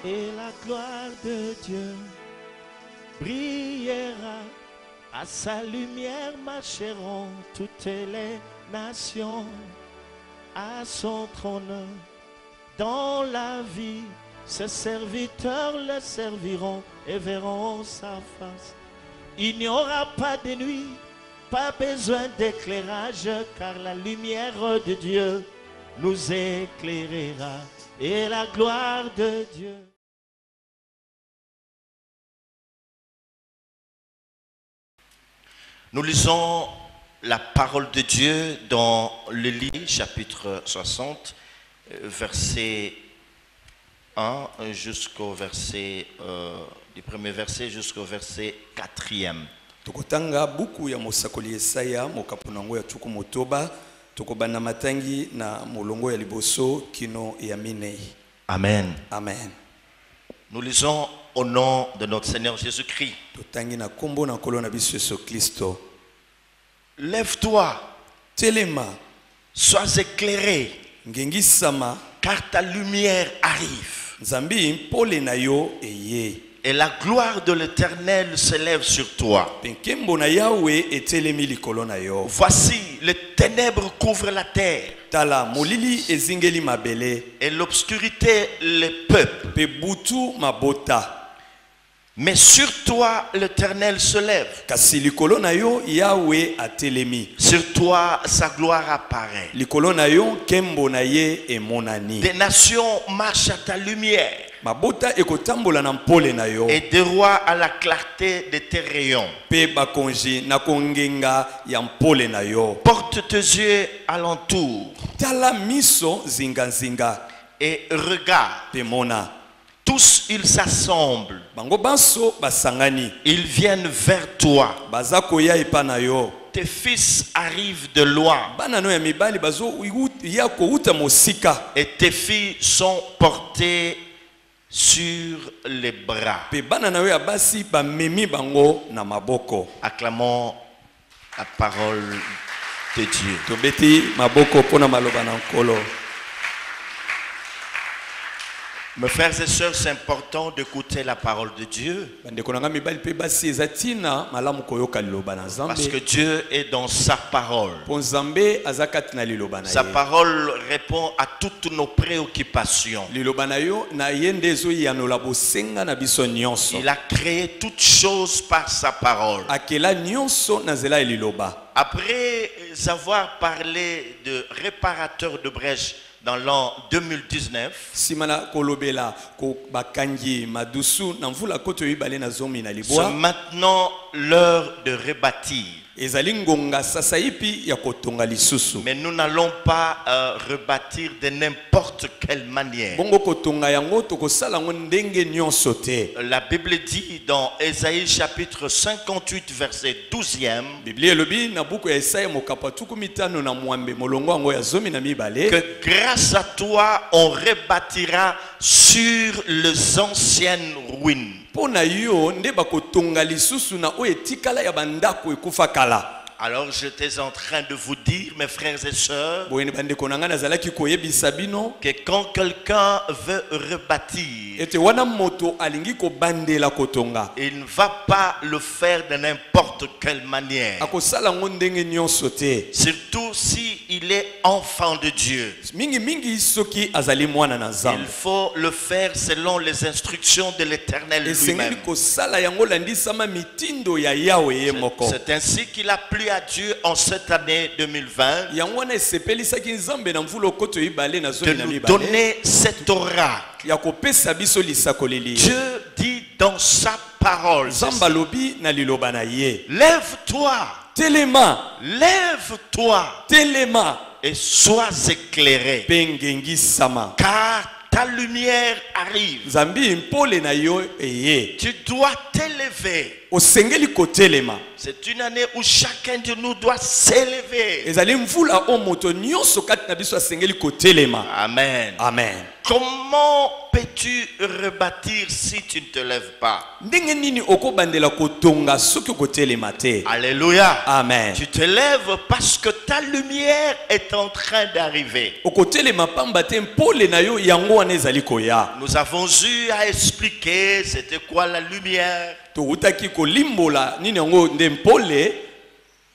et la gloire de Dieu brillera. À sa lumière marcheront toutes les nations. À son trône, dans la vie, ses serviteurs le serviront et verront sa face. Il n'y aura pas de nuit, pas besoin d'éclairage, car la lumière de Dieu nous éclairera et la gloire de Dieu. Nous lisons la parole de Dieu dans le livre, chapitre 60, verset 1 jusqu'au verset, du premier verset jusqu'au verset 4e. Tokotanga buku ya mosakoli Yesaya mokapunango ya tuku motoba tokobana matangi na molongo ya liboso kino ya minei. Amen. Amen. Nous lisons au nom de notre Seigneur Jésus-Christ. Totangi na kombo na nkolo na biso Yesu Kristo. Lève-toi, Telema, sois éclairé, ngengisama, car ta lumière arrive. Nzambi mpole na yo eye. Et la gloire de l'Éternel s'élève sur toi. Penkembo na Yahweh etelemi likolo na yo. Voici, les ténèbres couvrent la terre. Tala molili ezingeli mabele. Et l'obscurité les peuples. Pe butu mabota. Mais sur toi, l'Éternel se lève. Kasi likolo na yo Yahweh atelemi. Sur toi, sa gloire apparaît. Likolo na yo kembo na ye emonani. Des nations marchent à ta lumière. Mabota ekotambola na mpole na yo. Et des rois à la clarté de tes rayons. Pe bakonji na kongenga ya mpole na yo. Porte tes yeux alentour. Tala miso zinga zinga. Et regarde. Pe mona. Tous ils s'assemblent. Bango banso basangani. Ils viennent vers toi. Bazako ya epa na yo. Tes fils arrivent de loin. Banano ya mibali bazo ya ko uta mosika. Et tes filles sont portées sur les bras. Pe banana ya basi ba memi bango na maboko. Acclamons la parole de Dieu. Tobeti maboko pona maloba na nkolo. Mes frères et sœurs, c'est important d'écouter la parole de Dieu. Parce que Dieu est dans sa parole. Sa parole répond à toutes nos préoccupations. Il a créé toutes choses par sa parole. Après avoir parlé de réparateur de brèches dans l'an 2019, c'est maintenant l'heure de rebâtir. Mais nous n'allons pas rebâtir de n'importe quelle manière. La Bible dit dans Ésaïe chapitre 58 verset 12e que grâce à toi on rebâtira sur les anciennes ruines. Alors j'étais en train de vous dire, mes frères et sœurs, que quand quelqu'un veut rebâtir, il ne va pas le faire de n'importe quelle manière. Surtout s'il est enfant de Dieu. Il faut le faire selon les instructions de l'Éternel lui-même. C'est ainsi qu'il a plu à Dieu en cette année 2020 de nous donner cet oracle. Dieu dit dans sa parole, lève-toi, lève-toi et sois éclairé, car ta lumière arrive. Tu dois t'élever. C'est une année où chacun de nous doit s'élever. Amen. Amen. Comment peux-tu rebâtir si tu ne te lèves pas? Ndenge nini okobandela kotonga soki okotelema te? Alléluia. Amen. Tu te lèves parce que ta lumière est en train d'arriver. Okotelema pamba te mpole na yo yango wana ezali koya. Nous avons eu à expliquer c'était quoi la lumière. Toutaki kolimbola nini yango nde mpole.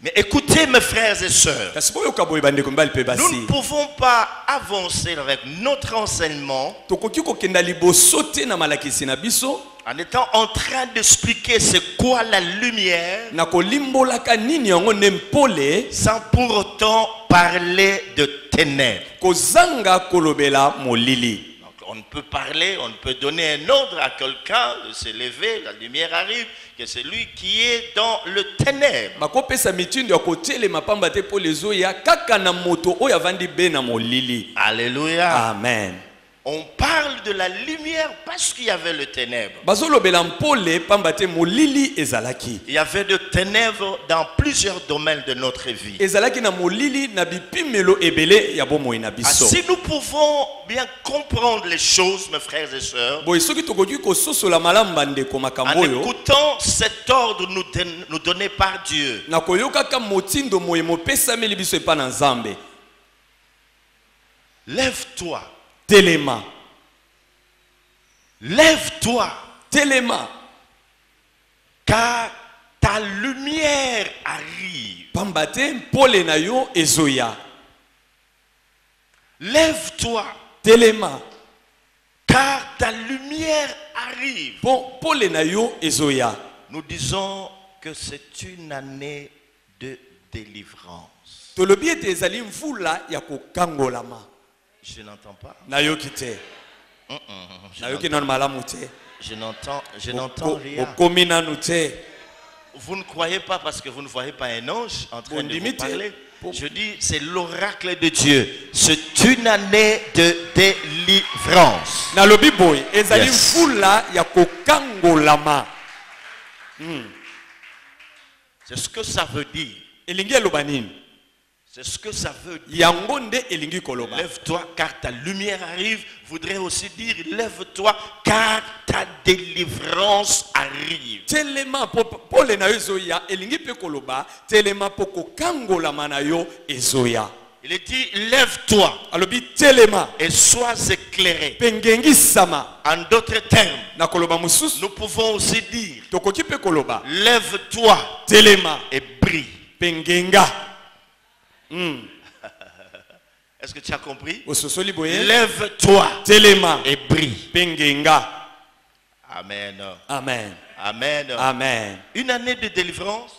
Mais écoutez mes frères et sœurs, nous ne pouvons pas avancer avec notre enseignement en étant en train d'expliquer c'est quoi la lumière sans pour autant parler de ténèbres. On peut parler, on peut donner un ordre à quelqu'un de se lever, la lumière arrive, que c'est lui qui est dans le ténèbre. Alléluia. Amen. On parle de la lumière parce qu'il y avait le ténèbre. Il y avait de ténèbres dans plusieurs domaines de notre vie. Si nous pouvons bien comprendre les choses, mes frères et sœurs, en écoutant cet ordre nous donné par Dieu, lève-toi. Téléma. Lève-toi. Téléma. Car ta lumière arrive. Pambate pole na yo ezoya. Lève-toi. Téléma. Car ta lumière arrive. Pole na yo ezoya. Nous disons que c'est une année de délivrance. Tolobiete ezali mvula ya kokangolama. Je n'entends pas. Je n'entends rien. Vous ne croyez pas parce que vous ne voyez pas un ange en train de vous parler. Je dis, c'est l'oracle de Dieu. C'est une année de délivrance. Yes. C'est ce que ça veut dire. C'est ce que ça veut dire. Lève-toi car ta lumière arrive. Voudrait aussi dire lève-toi car ta délivrance arrive. Il est dit lève-toi et sois éclairé. En d'autres termes, nous pouvons aussi dire lève-toi et brille. Est-ce que tu as compris? Lève-toi et brille. Amen. Amen. Amen. Amen. Une année de délivrance.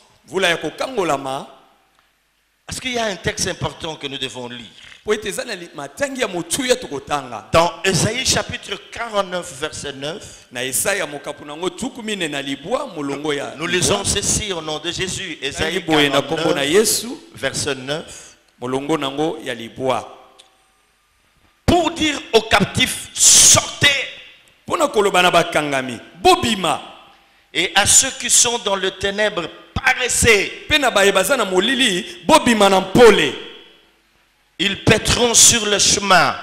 Est-ce qu'il y a un texte important que nous devons lire? Dans Ésaïe chapitre 49 verset 9, nous lisons ceci au nom de Jésus. Ésaïe 49 verset 9. Pour dire aux captifs, sortez. Et à ceux qui sont dans le ténèbre, paraissez. Ils paîtront sur le chemin.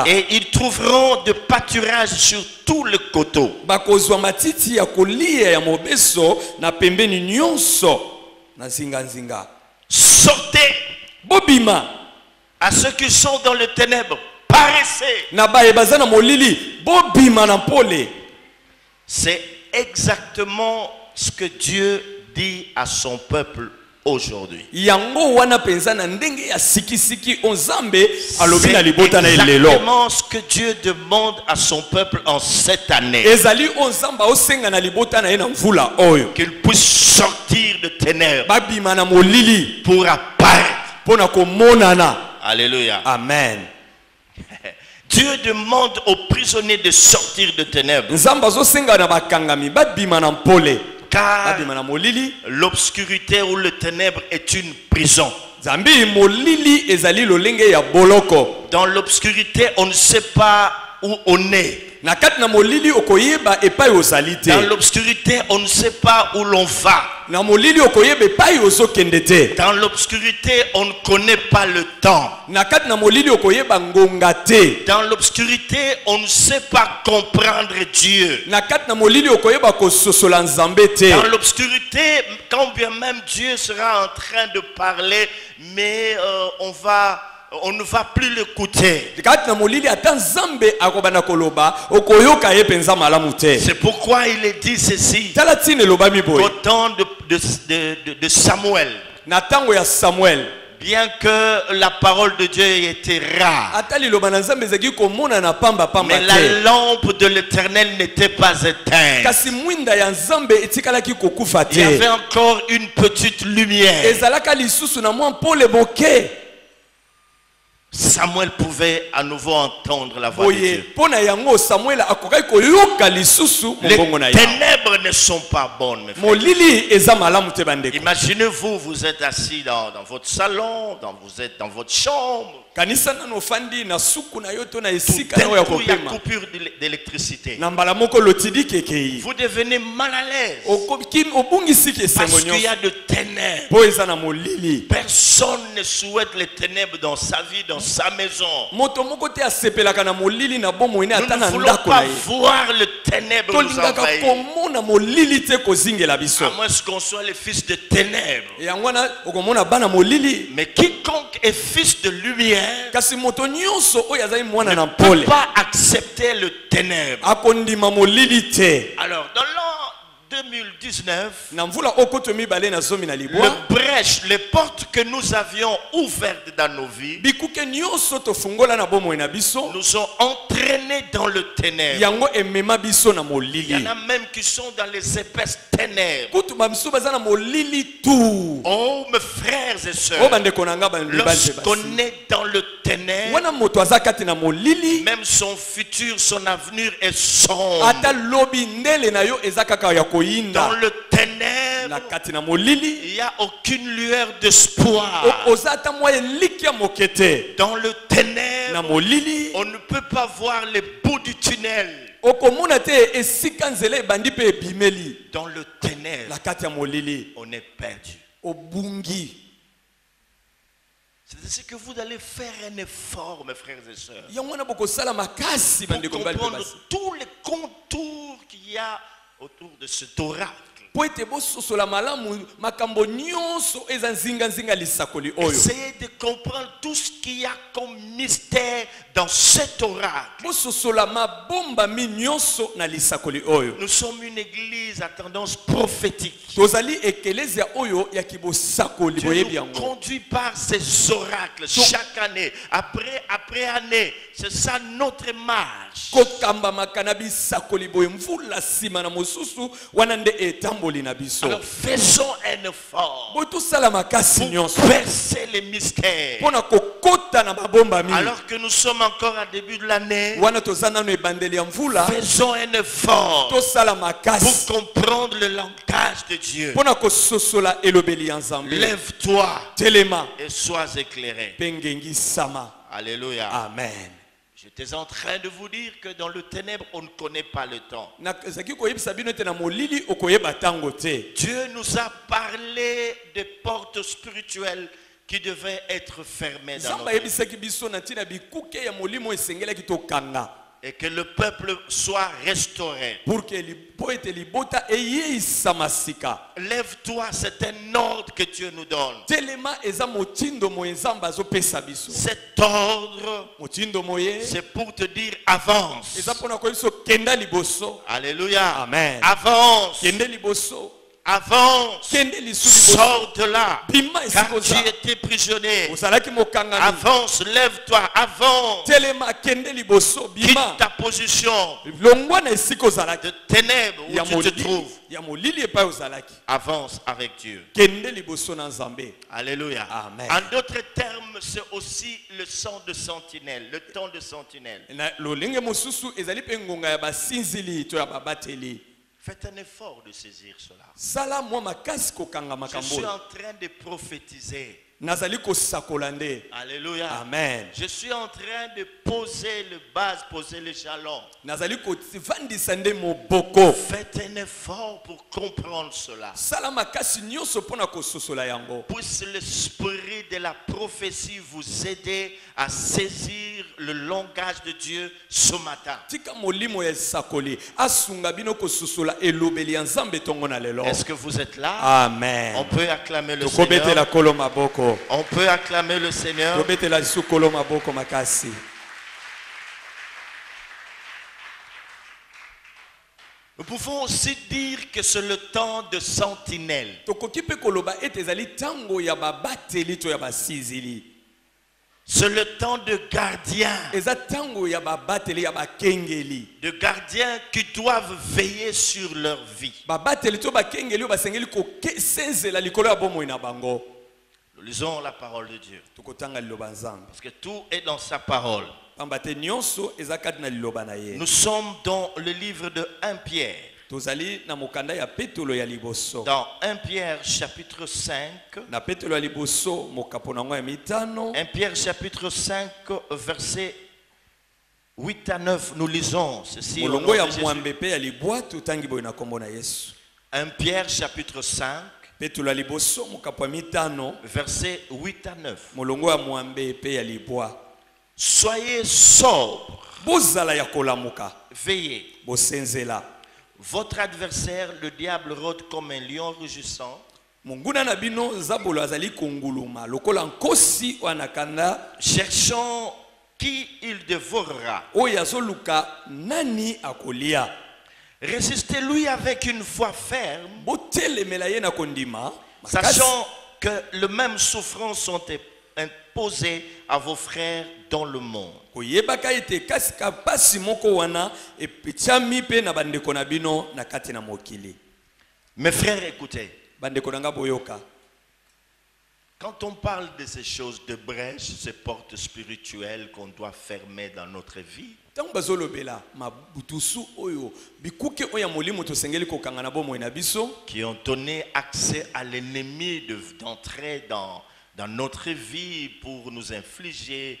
Et ils trouveront de pâturage sur tout le coteau. Sortez. À ceux qui sont dans le ténèbre, paraissez. C'est exactement ce que Dieu dit à son peuple aujourd'hui. C'est exactement ce que Dieu demande à son peuple en cette année. Qu'il puisse sortir de ténèbres pour apparaître. Alléluia. Amen. Dieu demande aux prisonniers de sortir de ténèbres. Car l'obscurité ou le ténèbre est une prison. Dans l'obscurité, on ne sait pas où on est. Na kati na molili okoyeba epai ozali te. Dans l'obscurité, on ne sait pas où l'on va. Na molili okoyeba epai ozokende te. Dans l'obscurité, on ne connaît pas le temps. Na kati na molili okoyeba ngonga te. Dans l'obscurité, on ne sait pas comprendre Dieu. Na kati na molili okoyeba kososola nzambe te. Dans l'obscurité, quand bien même Dieu sera en train de parler, mais on ne va plus l'écouter. C'est pourquoi il est dit ceci. Au temps de Samuel, bien que la parole de Dieu était rare, mais la lampe de l'Éternel n'était pas éteinte. Il y avait encore une petite lumière. Samuel pouvait à nouveau entendre la voix de Dieu. Les ténèbres ne sont pas bonnes, mes frères. Imaginez-vous, vous êtes assis dans votre salon, vous êtes dans votre chambre. Tout d'un coup, il y a coupure d'électricité. Vous devenez mal à l'aise parce qu'il y a de ténèbres. Personne ne souhaite les ténèbres dans sa vie, dans sa maison. Nous ne voulons pas voir le ténèbre nous envahir. À moins qu'on soit les fils de ténèbres. Mais quiconque est fils de lumière ne peut pas accepter le ténèbre. Alors, dans l'an 2019, les portes que nous avions ouvertes dans nos vies nous ont entraînés dans le ténèbre. Il y en a même qui sont dans les épaisses ténèbres. Oh, mes frères et sœurs, lorsqu'on est dans le ténèbre, même son futur, son avenir est sombre. Dans le ténèbre, il n'y a aucune lueur d'espoir. Dans le ténèbre, on ne peut pas voir les bouts du tunnel. Dans le ténèbre, on est perdu. C'est ainsi que vous allez faire un effort, mes frères et sœurs, pour comprendre tous les contours qu'il y a autour de cet oracle. Essayez de comprendre tout ce qu'il y a comme mystère dans cet oracle. Nous sommes une église à tendance prophétique. Dieu nous conduit par ces oracles chaque année, après année. C'est ça notre marche. Alors faisons un effort pour percer les mystères. Alors que nous sommes encore à début de l'année, faisons un effort pour comprendre le langage de Dieu. Lève-toi et sois éclairé. Alléluia. Amen. J'étais en train de vous dire que dans le ténèbre, on ne connaît pas le temps. Dieu nous a parlé des portes spirituelles qui devaient être fermées dans notre vie. Et que le peuple soit restauré. Lève-toi, c'est un ordre que Dieu nous donne. Cet ordre, c'est pour te dire avance. Alléluia. Amen. Avance. Avance, sors de là, car tu étais prisonnier. Avance, lève-toi, avance. Quitte ta position de ténèbres où tu te trouves. Avance avec Dieu. Alléluia. Amen. En d'autres termes, c'est aussi le sang de sentinelle, le temps de sentinelle. Faites un effort de saisir cela. Je suis en train de prophétiser. nazali kosakola nde. Alléluia. Amen. Je suis en train de poser le base, poser le jalon. Nazali kovandisa nde moboko. Faites un effort pour comprendre cela. Sala makasi nyonso pona kososola yango. Puisse l'esprit de la prophétie vous aider à saisir le langage de Dieu ce matin. Tika molimo ya sakoli asunga bino kososola elobeli ya Nzambe tongo na lelo. Est-ce que vous êtes là? Amen. On peut acclamer le Tokobete la Seigneur. kolo maboko. On peut acclamer le Seigneur. Tokobete la sukolo maboko makasi. Nous pouvons aussi dire que c'est le temps de sentinelle. Tokoki pe koloba ete ezali tango ya babateli to ya basizili. C'est le temps de gardiens. Eza tango ya babateli ya bakengeli. De gardiens qui doivent veiller sur leur vie. Babateli to bakengeli basengeli ko senzela likolo ya bomoi na bango. Nous lisons la parole de Dieu. Tokotanga liloba Nzambe. Parce que tout est dans sa parole. Pambate nyonso eza kati na liloba na ye. Nous sommes dans le livre de 1 Pierre. Tozali na mokanda ya petolo ya liboso. Dans 1 Pierre chapitre 5. Na petolo ya liboso mokapo na ngo ya mitano. 1 Pierre chapitre 5 verset 8 à 9 nous lisons ceci. Molongo ya mwambe pe ya libwa tutangi boy na kombo na Yesu. 1 Pierre chapitre 5 petolo ya liboso mokapo ya mitano verset 8 à 9. Molongo ya mwambe pe ya libwa. Soyez sobres. Bozala ya kolamuka. Veillez. Bosenzela. Votre adversaire, le diable, rôde comme un lion rugissant. Munguna na bino zabolo azali konguluma lokola nkosi wanakanda Cherchant qui il dévorera. oyo azoluka nani akolia. Résistez-lui avec une foi ferme, Botelemela ye na kondima sachant que les mêmes souffrances sont imposées à vos frères dans le monde. koyebaka ete kasi ka pasi moko wana epetiami pe na bandeko na bino na kati na mokili. Mes frères, écoutez. Bandeko na nga boyoka. Quand on parle de ces choses, de brèches, ces portes spirituelles qu'on doit fermer dans notre vie, Tango bazolobela mabutusu oyo bikuke oya molimo tosengeli kokanga na bomoi na biso qui ont donné accès à l'ennemi d'entrer dans notre vie pour nous infliger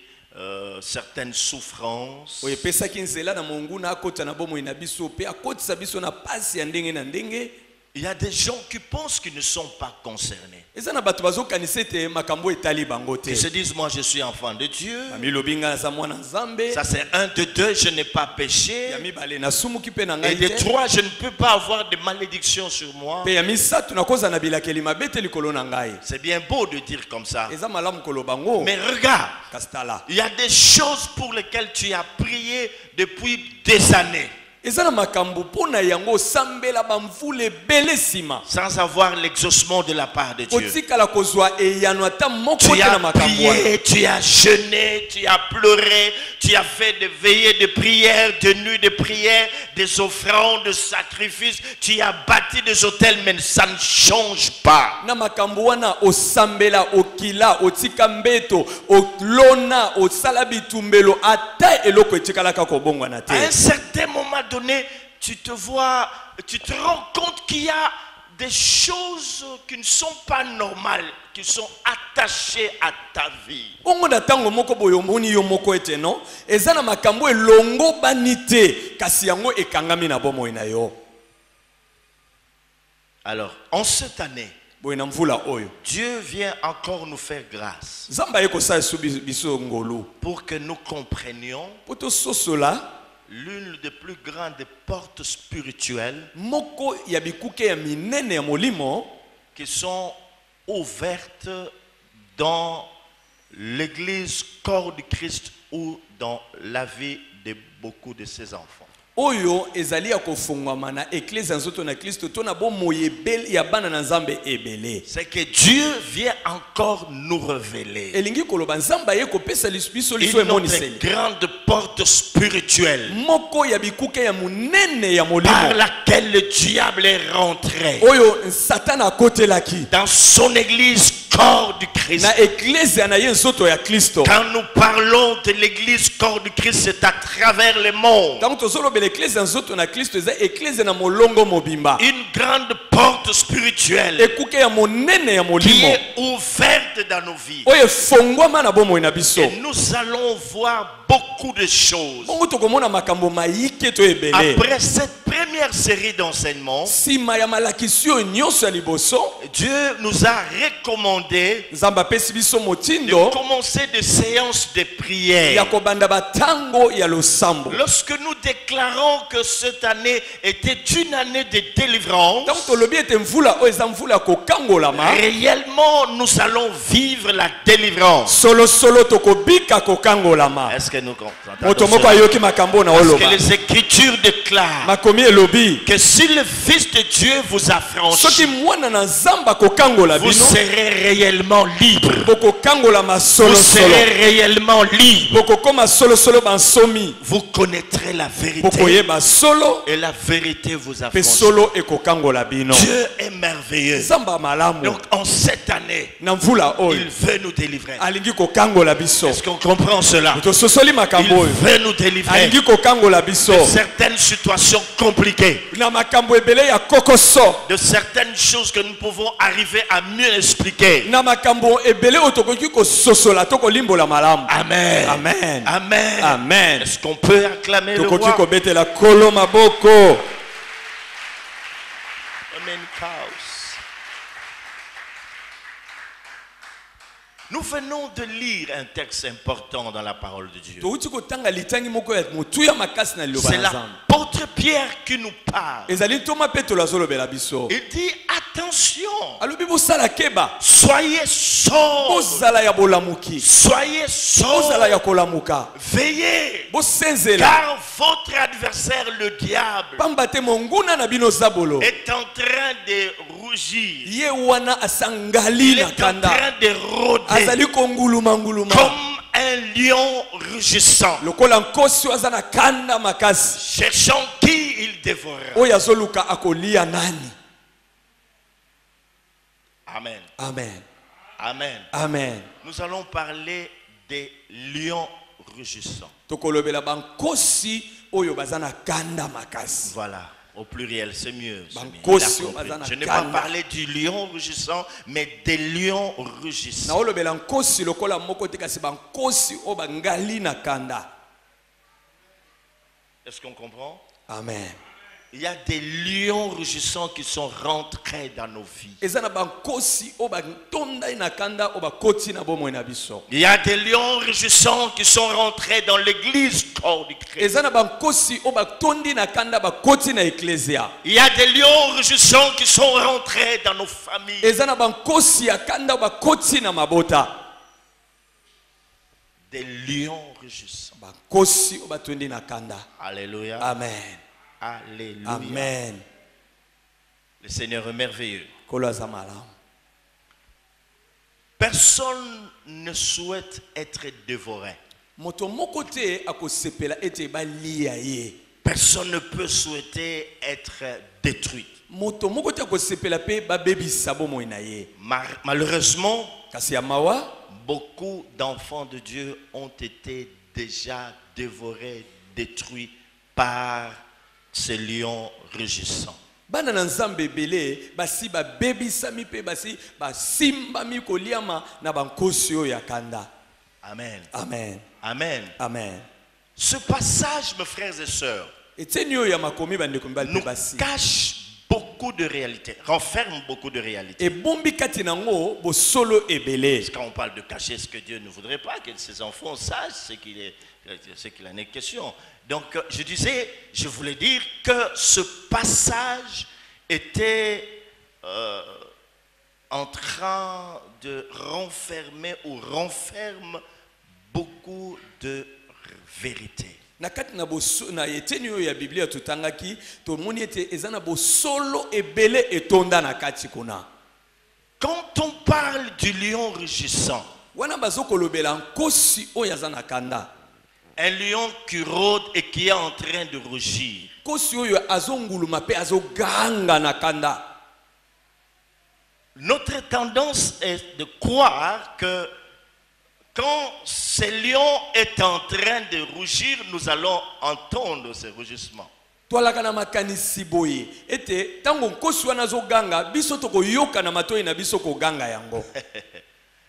certaines souffrances. oyo pesaki nzela na monguna akota na bomoi na biso pe akotisa biso na pasi ya ndenge na ndenge. Il y a des gens qui pensent qu'ils ne sont pas concernés. Eza na bato bazokanisa ete makambo etali bango te. Ils se disent, moi je suis enfant de Dieu. Bamilobi nga naza mwana Nzambe. Ça c'est 1, de 2, je n'ai pas péché. Ya mibale nasumuki pe na Et ngai de te. 3, je ne peux pas avoir de malédiction sur moi. Pe ya misatu nakoza na bilakeli mabe te likolo na ngai. C'est bien beau de dire comme ça. Eza malamu koloba ngo. Mais regarde, Kastala. il y a des choses pour lesquelles tu as prié depuis des années. Eza na makambo pona yango sambela bamvule bele sima. Sans avoir l'exaucement de la part de Dieu. Otikala kozwa eyano ata moko Tu te na as makambo wana. prié, tu as jeûné, tu as pleuré, tu as fait des veillées de prière, de nuits de prière, des offrandes, de sacrifices, tu as bâti des hôtels, mais ça ne change pas. Na makambo wana osambela okila otika mbeto olona osala bitumbelo ata eloko etikalaka kobongwa na te. À un certain moment donné, tu te rends compte qu'il y a des choses qui ne sont pas normales, qui sont attachées à ta vie. Bongo na tango moko boyo moni yo moko ete no eza na makambo elongo banite kasi yango ekangami na bomoi na yo. Alors, en cette année, Boyo na mvula oyo Dieu vient encore nous faire grâce Nzambe ayekosala esu biso ngolu pour que nous comprenions po tososola l'une des plus grandes portes spirituelles moko ya bikuke ya minene ya molimo qui sont ouvertes dans l'église corps du Christ ou dans la vie de beaucoup de ses enfants. oyo ezali ya kofungwama na eklezia nzoto na Kristo to na bomoi ebele ya bana na Nzambe ebele. C'est que Dieu vient encore nous révéler Elingi koloba Nzambe ayekopesa biso liso une autre emoniseli grande porte spirituelle moko ya bikuke ya munene ya par molimo laquelle le diable est rentré oyo Satan akotelaki dans son église corps du Christ. na eklezia na ye nzoto ya Kristo. Quand nous parlons de l'église corps du Christ, c'est à travers le monde. Tango tozolobela l'église en zoto na Christ eza église na molongo mobimba. Une grande porte spirituelle Ekuke ya monene ya qui molimo. est ouverte dans nos vies. Oye fongwama na bomoi na biso. Et nous allons voir beaucoup de choses. Bongo tokomona makambo maike to ebele. Après cette première série d'enseignements, Sima ya malakisio nyonso ya liboso, Dieu nous a recommandé Nzamba pesi biso de motindo commencer des séances de ya prière. kobanda batango ya losambo. Lorsque nous déclarons que cette année était une année de délivrance, Tango tolobi ete mvula o eza mvula kokangolama, réellement nous allons vivre la délivrance. solo solo tokobika kokangolama. Est-ce que nous comprenons? Moto moko ayoki makambo na Parce que oloba. les Écritures déclarent Makomi elobi que si le Fils de Dieu vous a soki franchi, mwana na nzamba kokangola vous bino serez réellement libre. bokokangolama Vous solo solo. serez réellement libre. Bokokoma solo solo bansomi. Vous connaîtrez la vérité. Bokoyeba solo Et la vérité vous pe affranchit. solo ekokangola bino. Dieu est merveilleux. Nzamba malamu. Donc en cette année, Na mvula oyo il veut nous délivrer. alingi kokangola biso. Est-ce qu'on comprend cela? Tososoli Il makambo oyo. veut nous délivrer Alingi kokangola biso. de certaines situations compliquées, Na makambo ebele ya kokoso. de certaines choses que nous pouvons arriver à mieux expliquer. Na makambo ebele oyo tokoki kososola tokolimbola malamu. Amen. Amen. Amen. Amen. Est-ce qu'on peut acclamer le Tokoki roi? kobetela kolo maboko. Amen. Chaos. Nous venons de lire un texte important dans la parole de Dieu. Touti kotanga litangi moko ya mutuya makasi na liloba C'est na Nzambe. l'apôtre Pierre qui nous parle. Ezali Thomas Petro azolobela biso. Il dit attention, Alobi bosala keba. soyez sobres, Bozala ya bolamuki. soyez Bozala ya sobres, kolamuka. veillez, Bosenzela. car votre adversaire le diable Pamba te monguna na bino zabolo. est en train de rougir. Ye wana asangali Il na est en kanda. train de rôder Azali konguluma nguluma. comme un lion rugissant, Lokola nkosi aza na kanda makasi. cherchant qui il dévorera. Oyo azoluka akolia nani? Amen. Amen. Amen. Amen. Nous allons parler des lions rugissants. Tokolobela bankosi oyo baza na kanda makasi. Voilà, au pluriel, c'est mieux. c'est mieux. Bankosi Il a compris. bazana Je n'ai pas kanda. parlé du lion rugissant, mais des lions Na rugissants. olobela nkosi lokola moko te kasi bankosi o bangali na kanda. Est-ce qu'on comprend? Amen. Il y a des lions rugissants qui sont rentrés dans nos vies. Eza na bankosi o batonda na kanda o bakoti na bomoi na biso. Il y a des lions rugissants qui sont rentrés dans l'église corps du Christ. Eza na bankosi o batondi na kanda bakoti na ecclesia. Il y a des lions rugissants qui sont rentrés dans nos familles. Eza na bankosi ya kanda o bakoti na mabota. Des lions rugissants. Bankosi o batondi na kanda. Alléluia. Amen. Alléluia. Amen. Le Seigneur est merveilleux. Kolo aza malamu. Personne ne souhaite être dévoré. Moto moko te akosepela ete balia ye. Personne ne peut souhaiter être détruit. Moto moko te akosepela pe babebisa bomoi na ye. Malheureusement, Kasi ya mawa beaucoup d'enfants de Dieu ont été déjà dévorés, détruits par ces lions rugissants. bana na nzambe ebele basi babebisami pe basi basimbami koliama na bankosi oyo ya kanda. Amen. Amen. Amen. Amen. Ce passage, mes frères et sœurs, Etieni oyo ya makomi bandeko mibali nous pe basi. cache beaucoup de réalités, renferme beaucoup de réalités. Ebombi kati nango bosolo ebele. Quand on parle de cacher ce que Dieu ne voudrait pas, que ses enfants sachent ce qu'il en est question. Donc, je voulais dire que ce passage était en train de renfermer ou renferme beaucoup de vérités. Na kati na boso na eteni oyo ya Biblia tutangaki tomoni ete ezana bosolo ebele etonda na kati kuna. Quand on parle du lion rugissant, Wana bazokolobela nkosi oyo aza na kanda. un lion qui rôde et qui est en train de rugir. Kosi oyo azonguluma pe azoganga na kanda. Notre tendance est de croire que Quand ce lion est en train de rougir, nous allons entendre ce rugissement. Toalaka na makanisi boye ete tango nkosi wana azoganga biso tokoyoka na matoi na biso koganga yango.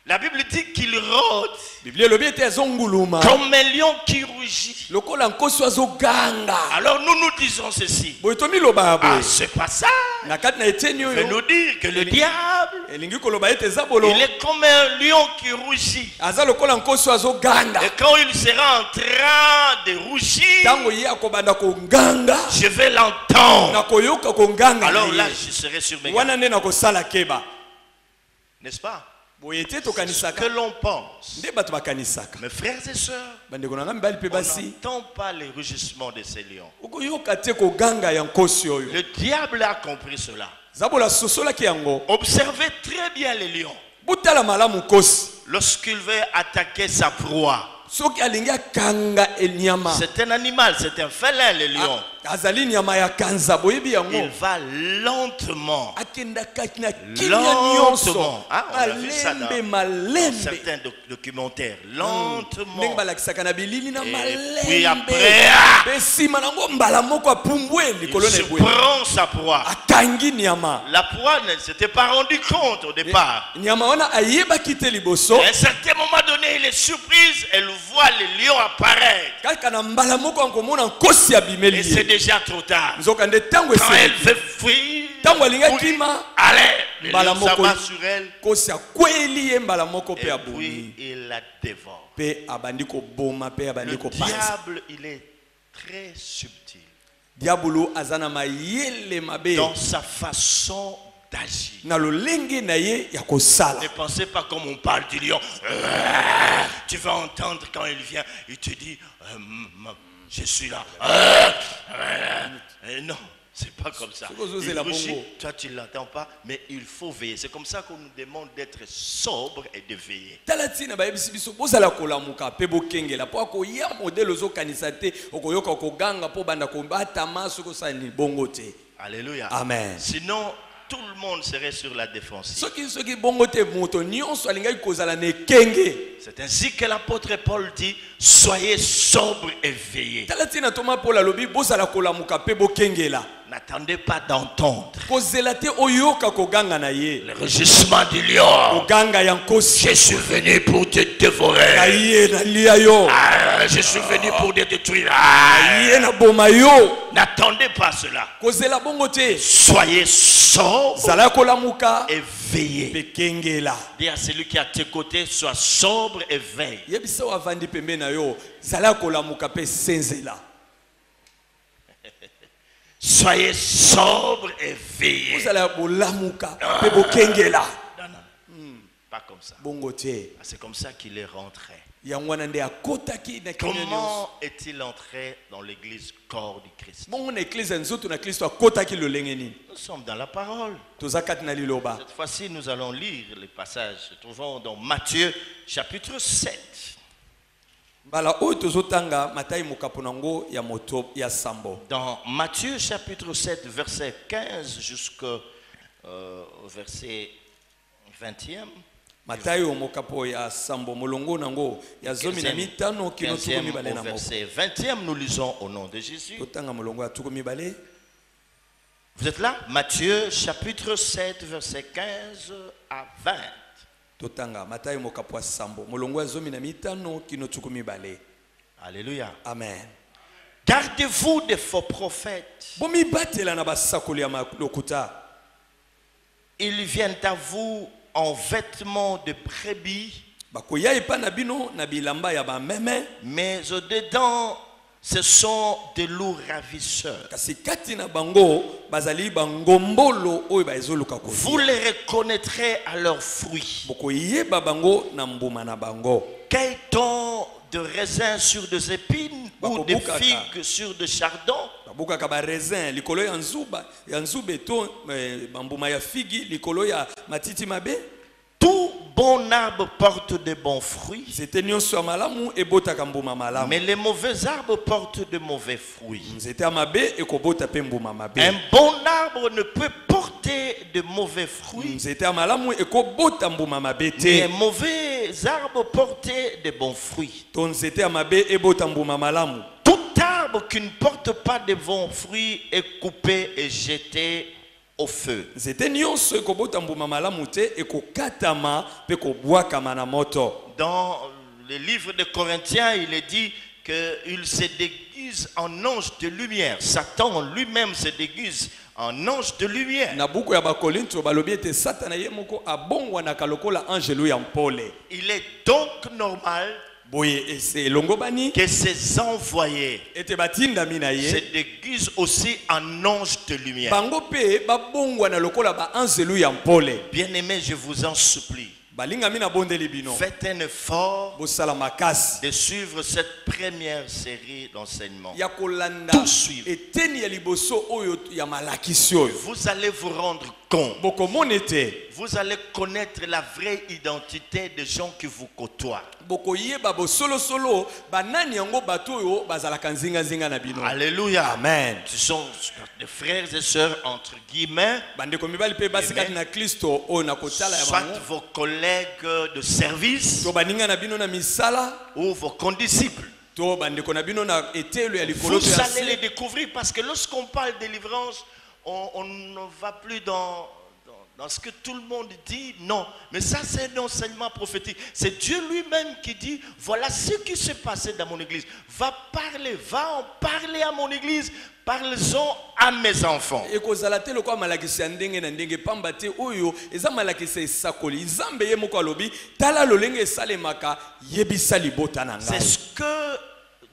La Bible dit qu'il rôde Biblia elobi ete azonguluma comme un lion qui rugit. lokola nkosi azoganga. Alors nous disons ceci. Boye tomiloba boye Ce passage na kati na eteni veut oyo nous dire que le diable, elingi koloba ete eza bolo il est comme un lion qui rougit. aza lokola nkosi azoganga. Et quand il sera en train de rougir, Tango ye akobanda konganga je vais l'entendre. na koyoka konganga. Alors là, je serai sur mes gardes. wana nde na kosala keba. N'est-ce pas? Boye te Ce tokanisaka que l'on pense. nde bato bakanisaka. Mes frères et sœurs, Bandeko na ngai mibali pe on basi n'entend pas les rugissements de ces lions. okoyoka te koganga ya nkosi oyo. Le diable a compris cela. Zabola sosolaki yango. Observez très bien les lions. Butala malamu nkosi Lorsqu'il veut attaquer sa proie, soki alingi akanga enyama c'est un animal, c'est un félin, le lion. azali nyama ya kanza boyebi Il yango va lentement, akenda kati na kimia nyonso lentement. Ah, on a vu ça malembe dans malembe certains documentaires. ndenge Lentement. balakisaka na bilili na Et puis malembe après, mpe nsima nango mbala moko apumbwe likolo il na se ebwe prend sa proie. akangi nyama. La proie ne s'était pas rendu compte au départ. Nyama wana ayebaki te liboso À un certain moment donné, il est surprise, elle voit le lion apparaître. kaka na mbala moko akomona nkosi abimeli Et c'est ye déjà trop tard. nzoka nde ntango Quand elle esili veut fuir, ntango alingi akima allez, le mbala lion moko s'abat sur elle nkosi akweli ye mbala moko mpe et abomi puis il la dévore. mpe abandi koboma mpe abandi Le kopanza. diable, il est très subtil diabolo aza na mayele mabe dans sa façon d'agir. na lolenge na ye ya kosala. Ne pensez pas comme on parle du lion. Tu vas entendre quand il vient, il te dit, je suis là. Non, c'est pas comme ça. Il rugit, toi tu ne l'entends pas, mais il faut veiller. C'est comme ça qu'on nous demande d'être sobre et de veiller. tala ntina bayebisi biso bozala kolamuka mpe bokengela mpo akoya modele ozokanisa te okoyoka koganga mpo banda kobatama soki osali bongo te. Alléluia. Amen. Sinon, tout le monde serait sur la défensive. soki bongo te moto nyonso alingaki kozala na ekenge. C'est ainsi que l'apôtre Paul dit, soyez sobre et veillez. tala ntina toma mpo alobi bozala kolamuka mpe bokengela. N'attendez pas d'entendre kozela te oyoka koganga na ye. le rugissement du lion. koganga ya nkosi. Je suis venu pour te dévorer. na ye nalia yo. Je suis venu pour te détruire. ye na boma yo. N'attendez pas cela. kozela bongo te. Soyez sobre zala kolamuka et veillez. mpe kengela. Dis à celui qui est à tes côtés, sois sobre et veille. yebisa oyo avandi pembe na yo zala kolamuka mpe senzela. Soyez sobre et veillez. ozala bolamuka mpe bokengela. Non, non. Pas comme ça. bongo te C'est comme ça qu'il est rentré. yango wana nde akotaki na kimia nyonso. Comment est-il entré dans l'église corps du Christ? bongo na eklise ya nzoto na kristo akotaki lolenge nini. Nous sommes dans la parole. toza kati na liloba. Cette fois-ci, nous allons lire les passages. Nous trouvons dans Matthieu chapitre 7. mbala oyo tozotanga matayi mokapo nango ya moto ya sambo. Dans Matthieu chapitre 7, verset 15 jusqu'au verset 20e. matayi oyo mokapo ya sambo molongo nango ya zomi na mitano kino tuku 15e mibale au na moko. verset 20e, nous lisons au nom de Jésus. totanga molongo ya tuku mibale. Vous êtes là? Matthieu chapitre 7, verset 15 à 20. totanga matayi mokapo ya sambo molongo ya zomi na mitano kino tuku mibale. Alléluia. Amen. Gardez-vous des faux prophètes. bomibatela na basakoli ya lokuta. Ils viennent à vous en vêtements de brebis, bakoya epa na bino na bilamba ya bameme, mais au-dedans, ce sont des loups ravisseurs. kasi kati na bango bazali bangombolo oyo baezoluka Vous kolia. les reconnaîtrez à leurs fruits. bokoyeba bango na mbuma na bango. Qu'est-on de raisins sur des épines ou de Bakobukaka. figues sur des chardons? babukaka baraisin likolo ya nzube to bambuma ya figi likolo ya matiti mabe. Tout bon arbre porte de bons fruits, nzete nyonso ya malamu ebotaka mbuma malamu. mais les mauvais arbres portent de mauvais fruits. nzete ya mabe ekobota mpe mbuma mabe. Un bon arbre ne peut porter de mauvais fruits, nzete ya malamu ekobota mbuma mabe mais un te. mauvais les arbres portaient de bons fruits. to nzete ya mabe ebota mbuma malamu. Tout arbre qui ne porte pas de bons fruits est coupé et jeté au feu. Nzete nyonso ekobota mbuma malamu te ekokatama pe kobwakama na moto. Dans le livre de Corinthiens, il est dit qu'il se déguise en ange de lumière. Satan lui-même se déguise en ange de lumière. Na buku ya bakorinto balobi ete satana ye moko abongwanaka lokola angelu ya mpole. Il est donc normal Boye ese elongo bani que ses envoyés ete batindami na se ye déguisent aussi en ange de lumière. bango pe babongwana lokola ba angelu ya mpole. Bien-aimés, je vous en supplie, Balingami na bondeli bino faites un effort bosala makasi de suivre cette première série d'enseignements. ya kolanda Tout suivre. eteni ya liboso oyo ya malakisi oyo. Vous allez vous rendre compte, Bokomona ete vous allez connaître la vraie identité des gens qui vous côtoient. bokoyeba bosolosolo banani yango bato oyo bazalaka nzinga na bino. Alléluia. Amen. Ce sont des frères et sœurs entre guillemets, Bandeko mibali pe basikati na Kristo oyo na kotala ya soit bango. vos collègues de service To baninga na bino na misala ou vos condisciples. to bandeko na bino na etelo ya likolo Vous pe ya allez les se. découvrir parce que lorsqu'on parle de délivrance, on ne va plus dans ce que tout le monde dit. Non, mais ça c'est un enseignement prophétique. C'est Dieu lui-même qui dit, voilà ce qui s'est passé dans mon église. Va en parler à mon église. Parlez-en à mes enfants. Ekozala te lokwa malakisi ya ndenge na ndenge pamba te oyo eza malakisi esakoli nzambe ye moko alobi tala lolenge esalemaka yebisa libota na C'est ngai. ce que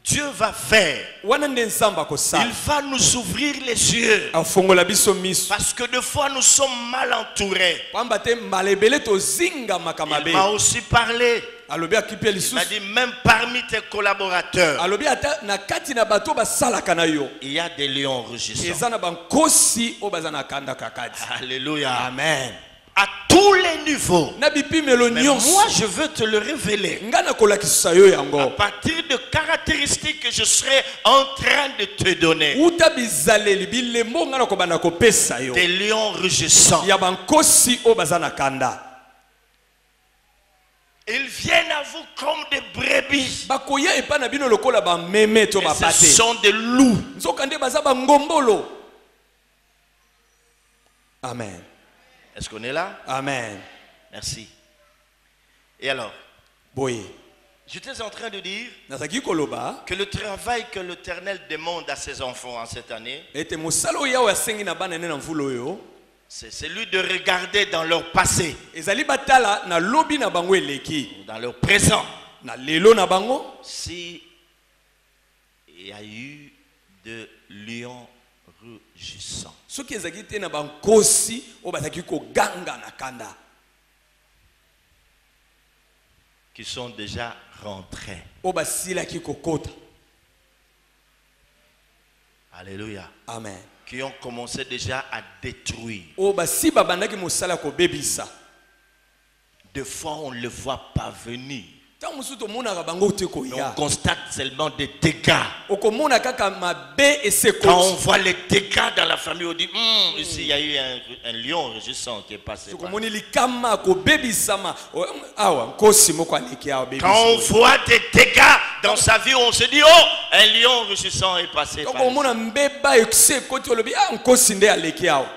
Dieu va faire. Wana nde nzambe Il akosala va nous ouvrir les yeux. afongola biso miso Parce que des fois nous sommes mal entourés. pamba te malebele tozingamaka Il mabe. m'a aussi parlé. Alobi akipi Il m'a lisusu dit même parmi tes collaborateurs, alobi ata na kati na bato basalaka na yo il y a des lions rugissants. eza na bankosi oyo baza na kanda kakati. Alléluia. Amen. À tous les niveaux. Na bipimelo Mais nyonso moi, je veux te le révéler. nga nakolakisa yo À yango partir de caractéristiques que je serai en train de te donner. uta bizaleli bilembo nga nakobanda kopesa yo Des lions rugissants. ya bankosi oyo baza na kanda. Ils viennent à vous comme des brebis. Bakoya epa na bino lokola bameme to Et ce bapate sont des loups. nzoka nde baza bangombolo. Amen. Est-ce qu'on est là? Amen. Merci. Et alors, Boye j'étais en train de dire nazaki koloba que le travail que l'Éternel demande à ses enfants en cette année, ete mosala oyo yawe asengi na bana ne na mvula oyo c'est celui de regarder dans leur passé, ezali batala na lobi na bango eleki dans leur présent, na lelo na bango si il y a eu de lions rugissants. soki ezalaki te na bankosi oyo bazalaki koganga na kanda Qui sont déjà rentrés. oyo basilaki kokota. Alléluia. Amen. Qui ont commencé déjà à détruire. oyo basi babandaki mosala kobebisa. Des fois, on ne le voit pas venir. ntango mosusu tomonaka bango te Mais on koya constate seulement des dégâts. okomona kaka mabe Quand on esekoti voit les dégâts dans la famille, on dit, ici il y a eu un lion rugissant qui est passé. Par. tokomoni likama kobebisama awa nkosi moko aleki awa Quand on bebisa voit des dégâts dans sa vie, on se dit, oh, un lion rugissant est passé. Par ici. okomona mbeba ekisi ekoti olobi nkosi nde aleki awa.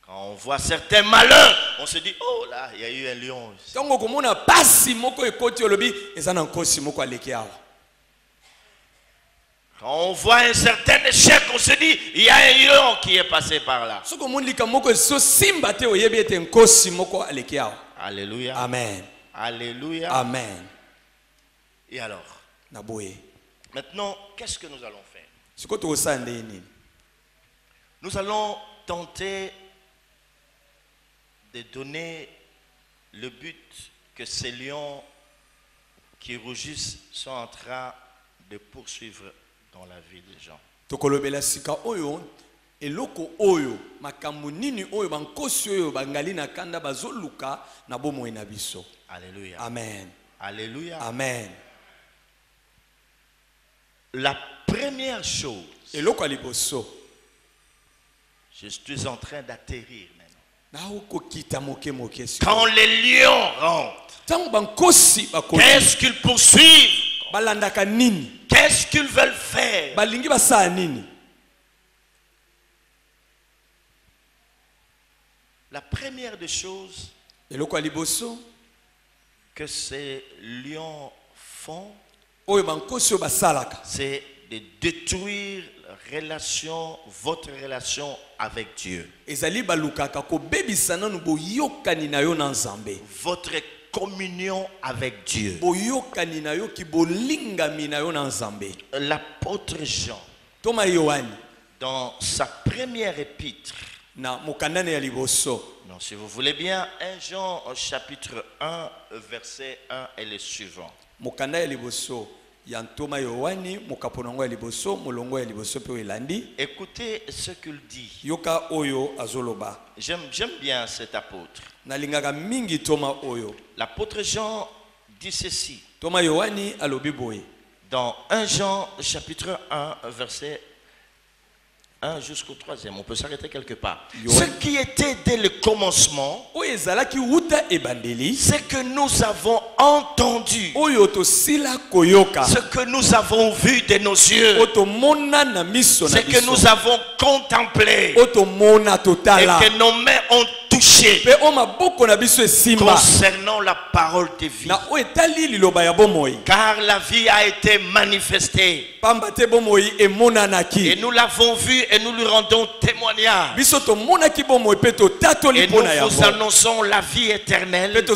Quand on voit certains malheurs, on se dit, oh là, il y a eu un lion. Ici. ntango okomona pasi moko ekoti olobi eza na nkosi moko aleki awa. Quand on voit un certain échec, on se dit, il y a un lion qui est passé par là. soki omoni likambo moko ezosimba te oyebi ete nkosi moko aleki awa. Alléluia. Amen. Alléluia. Amen. Et alors, Na boye maintenant, qu'est-ce que nous allons faire? sikoyo tokosala ndenge nini? Nous allons tenter de donner le but que ces lions qui rugissent sont en train de poursuivre dans la vie des gens. tokolobela sika oyo eloko oyo makambo nini oyo bankosi oyo bangali na kanda bazoluka na bomoi na biso. Alléluia. Amen. Alléluia. Amen. La première chose, eloko ya liboso je suis en train d'atterrir maintenant. Quand les lions rentrent, qu'est-ce qu'ils poursuivent? Qu'est-ce qu'ils veulent faire? La première des choses que ces lions font, c'est de détruire votre relation avec Dieu. Votre communion avec Dieu. L'apôtre Jean, dans sa première épître, non, si vous voulez bien, 1 Jean chapitre 1 verset 1 et le suivant. Écoutez ce qu'il dit. J'aime bien cet apôtre. L'apôtre Jean dit ceci. Dans 1 Jean chapitre 1 verset 1 jusqu'au 3e, on peut s'arrêter quelque part. Ce qui était dès le commencement, c'est que nous avons entendu, ce que nous avons vu de nos yeux, ce que nous avons contemplé, et que nos mains ont touché concernant la parole de vie. Car la vie a été manifestée et nous l'avons vue et nous lui rendons témoignage. Et nous vous annonçons la vie éternelle qui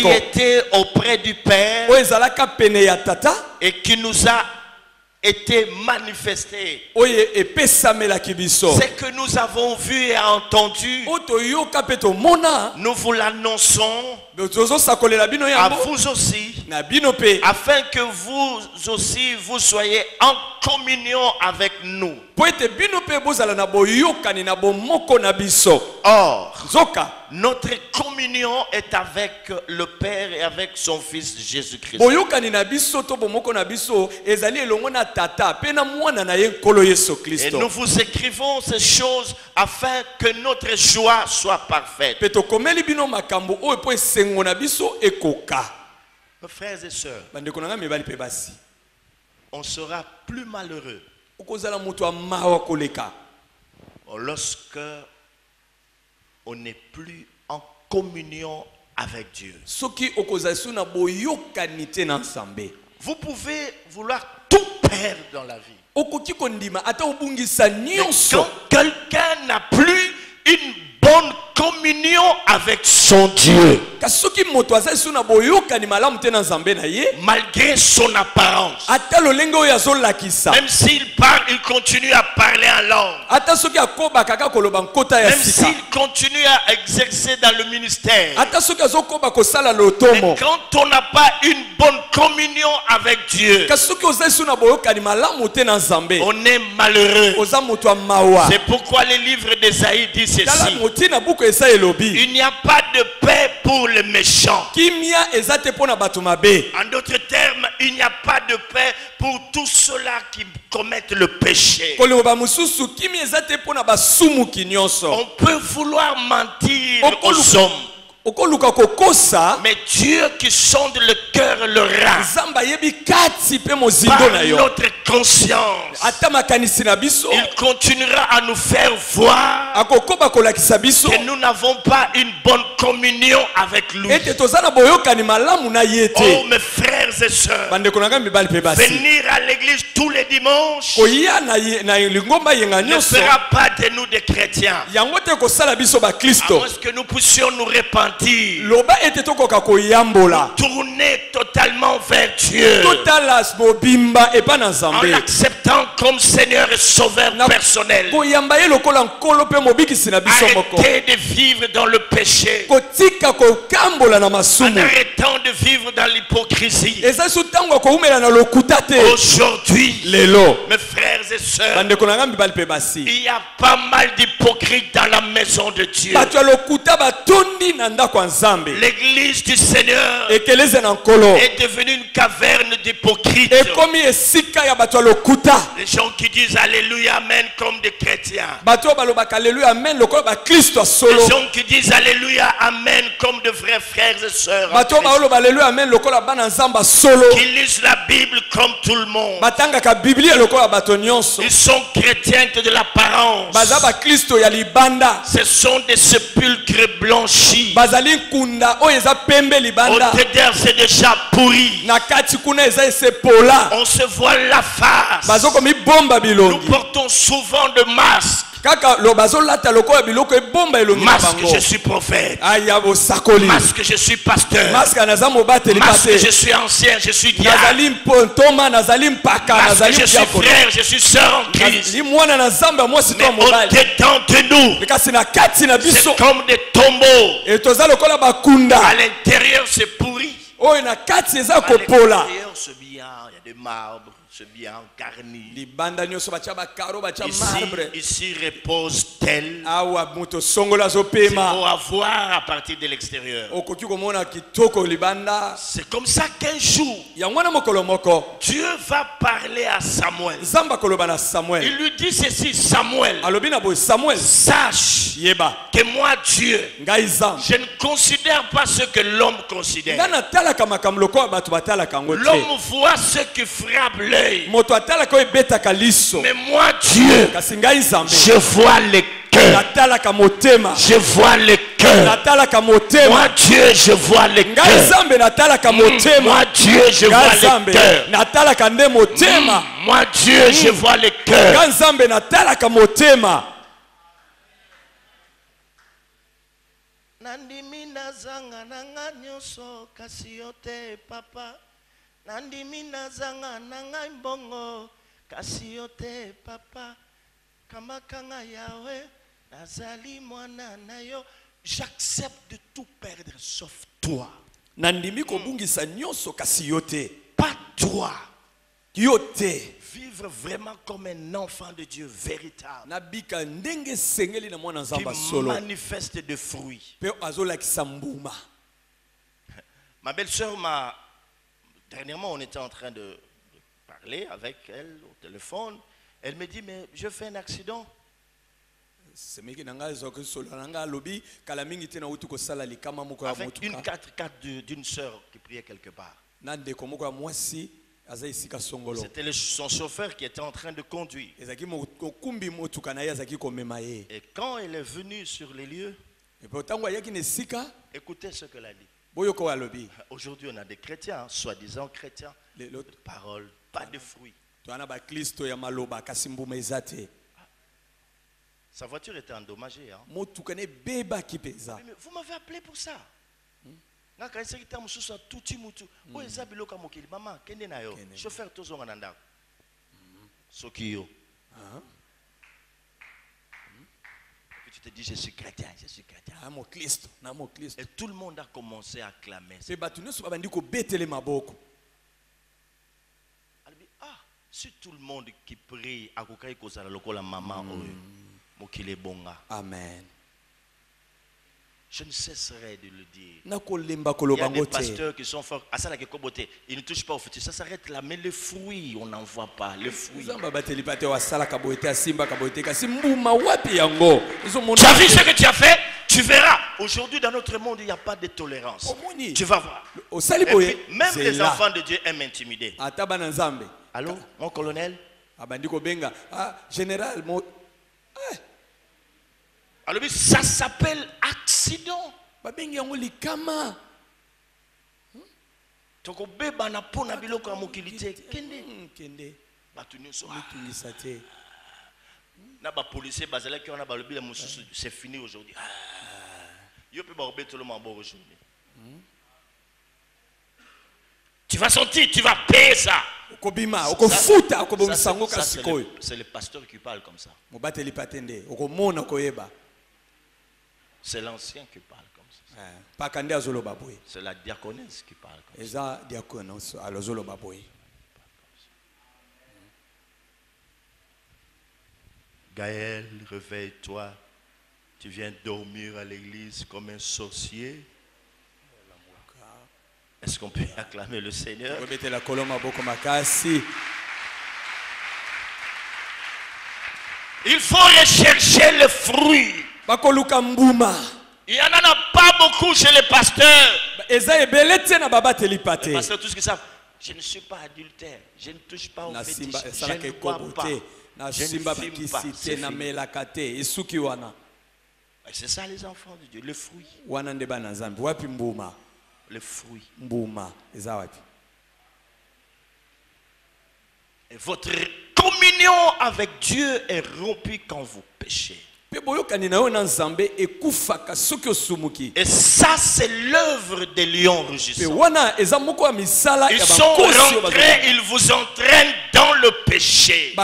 était auprès du Père et qui nous a été manifesté. Ce que nous avons vu et entendu, nous vous l'annonçons à vous aussi, afin que vous aussi vous soyez en communion avec nous. Or, notre communion est avec le Père et avec son Fils Jésus-Christ. Et nous vous écrivons ces choses afin que notre joie soit parfaite. Mes frères et sœurs, on sera plus malheureux lorsque on n'est plus en communion avec Dieu. Vous pouvez vouloir tout perdre dans la vie. Mais quand quelqu'un n'a plus une bonne communion avec son Dieu, malgré son apparence, même s'il parle, il continue à parler en langue, même s'il continue à exercer dans le ministère, mais quand on n'a pas une bonne communion avec Dieu, on est malheureux. C'est pourquoi le livre d'Ésaïe dit ceci: il n'y a pas de paix pour les méchants. En d'autres termes, il n'y a pas de paix pour tous ceux-là qui commettent le péché. On peut vouloir mentir aux hommes, mais Dieu qui sonde le cœur le rend par notre conscience. Il continuera à nous faire voir que nous n'avons pas une bonne communion avec lui. Oh mes frères et sœurs, venir à l'église tous les dimanches ne fera pas de nous des chrétiens, à moins que nous puissions nous repentir, tourner totalement vers Dieu, en l'acceptant comme Seigneur et Sauveur personnel. Arrêtez de vivre dans le péché, en arrêtant de vivre dans l'hypocrisie. Aujourd'hui, mes frères et sœurs, bandeko na ngambi bali pe basi il y a pas mal d'hypocrites dans la maison de Dieu. bato ya lokuta batondi na ndako ya Nzambe. L'église du Seigneur Ekeleze na nkolo est devenue une caverne d'hypocrites. ekomi esika ya bato ya lokuta. Les gens qui disent Alléluia, Amen comme des chrétiens. Bato oyo balobaka Alléluia amen lokola ba Kristo ya Les solo. gens qui disent Alléluia, Amen comme de vrais frères et sœurs. en Bato oyo Christ. baloba Alléluia amen lokola bana Nzambe ya solo. Qui lisent la Bible comme tout le monde. Batangaka Biblia lokola bato nyonso. Ils sont chrétiens de l'apparence. Baza ba Kristo ya libanda. Ce sont des sépulcres blanchis. Bazali nkunda oyo eza pembe libanda. Au dedans, c'est déjà pourri. Na kati kuna eza esepola. On se voit la face. Bazoko mi bomba Nous bilongi. portons souvent de masques. Kaka lo bazolata lokola biloko ebomba elongi na Masque, bango. je suis prophète. Aya bosakoli. Masque, je suis pasteur. Masque naza mobateli Masque, pate. je suis ancien, je suis diable. Nazali mpontoma, nazali mpaka, Masque, nazali je suis mdiakono. frère, je suis sœur en Christ. Nazali mwana na Nzambe mwasi Mais to mobali. au-dedans de nous, Kasi na kati na biso c'est comme des tombeaux. e toza lokola bakunda. À l'intérieur, c'est pourri. Oyo na kati eza À kopola. l'extérieur, c'est bien. Il y a des marbres, c'est bien garni. Libanda nyonso bacha bakaro bacha marbre. Ici repose-t-elle. Awa moto songola C'est zopema. pour avoir à partir de l'extérieur. Okoki komona kitoko libanda. C'est comme ça qu'un jour, Yango na mokolo moko. Dieu va parler à Samuel. Nzamba koloba na Il Samuel. lui dit ceci, Samuel, Alobi na boy Samuel. sache Yeba. que moi, Dieu, Ngai Nzambe. je ne considère pas ce que l'homme considère. Ngana talaka makambo lokola bato batalaka ngo te. L'homme voit ce qui frappe l'œil. Moto atalaka oyo ebetaka liso. Mais moi, Dieu, Kasi ngai Nzambe. je vois le cœur. Natalaka motema. Je vois le cœur. Natalaka motema. Moi, Dieu, je vois le Ngai cœur. Nzambe natalaka motema. Moi, Dieu, je vois Ngai le Nzambe cœur. natalaka nde motema. Moi, Dieu, je vois le cœur. Ngai Nzambe natalaka motema. Nandimi nazanga nanga nyonso kasi yo te papa. Nandimi nazanga nanga mbongo kasi yo te papa. Kamakanga yawe nazali mwana na yo. J'accepte de tout perdre sauf toi. Nandimi kobungisa nyonso kasi yo te. Pas toi. Yo te. Vivre vraiment comme un enfant de Dieu véritable. Nabika ndenge sengeli na mwana Qui Nzamba solo. manifeste des fruits. Pe azolakisa mbuma. Ma belle-sœur m'a... Dernièrement, on était en train de parler avec elle au téléphone. Elle me dit, mais je fais un accident. Semeki nanga zoke solo nanga lobi kala mingi te na utu ko sala likama moko ya Avec une motuka. 4x4 d'une sœur qui priait quelque part. Nande ko moko ya mwasi aza isika songolo. C'était son chauffeur qui était en train de conduire. Ezaki mokumbi motuka na ye azaki komema ye. Et quand elle est venue sur les lieux, Et puis tango ayaki ne sika écoutez ce qu'elle a dit. boyoko alobi. Aujourd'hui, on a des chrétiens, soi-disant chrétiens, Lelo de paroles, pas de fruits. twana ba Kristo ya maloba kasi mbuma ezate. Sa voiture était endommagée. Hein. Motuka ne beba kipeza. Mais vous m'avez appelé pour ça. Quand il s'agit de tout mutu, où est Zabiloka Mokili, maman, kende na yo, chauffeur tozo nanda. Sokiyo. Puis tu te dis, je suis chrétien, je suis chrétien. Na mo Kristo, na mo Kristo. Et tout le monde a commencé à clamer. Pe batu nyonso babandi ko betele maboko. Elle dit, ah, si tout le monde qui prie, à Kokai Kozala Lokola maman, Mokili Bonga. Amen. Je ne cesserai de le dire. Nakolemba Il y koloba a des ngote. pasteurs qui sont forts. À ça, la Kekobote, ils ne touchent pas au futur. Ça s'arrête là. Mais les fruits, on n'en voit pas. Les fruits. Zamba bateli pate wa sala kaboete asimba kaboete kasi mbuma wapi yango. Izo Tu as vu ce que tu as fait? Tu verras. Aujourd'hui, dans notre monde, il n'y a pas de tolérance. Omoni. Tu vas voir. Osali Et puis, boye. même les zela. enfants de Dieu aiment intimider. Ataba na Nzambe. Allô, mon colonel? Abandi ko benga. Ah, général mo Alors, ça s'appelle accident. babengi yango likama. Toko beba na pona biloko ya mokili te. Kende. Kende. Batu nyonso. Tungisa te. Na ba policier bazala ki on a ba lobi la mususu. C'est fini aujourd'hui. Yo pe ba obetolo mabo aujourd'hui. Tu vas sentir, tu vas payer ça. Okobima, okofuta, Ça, okobongisango c'est kasikoyo. c'est le pasteur qui parle comme ça. Mobateli patende, okomona koyeba. C'est l'ancien qui parle comme ça. Pakande azoloba boye. C'est la diaconesse qui parle comme ça. Eza diakono alozoloba boye. Gaël, réveille-toi. Tu viens dormir à l'église comme un sorcier. Est-ce qu'on peut acclamer le Seigneur? Il faut rechercher le fruit. Il n'y en a pas beaucoup chez les pasteurs. Les pasteurs, tout ce qu'ils savent, je ne suis pas adultère, je ne touche pas au fétiche, je ne bois pas, je ne fume pas. C'est ça les enfants de Dieu, le fruit. Le fruit. Et votre communion avec Dieu est rompue quand vous péchez. Et ça, c'est l'œuvre des lions rugissants. Ils sont rentrés, ils vous entraînent dans le péché.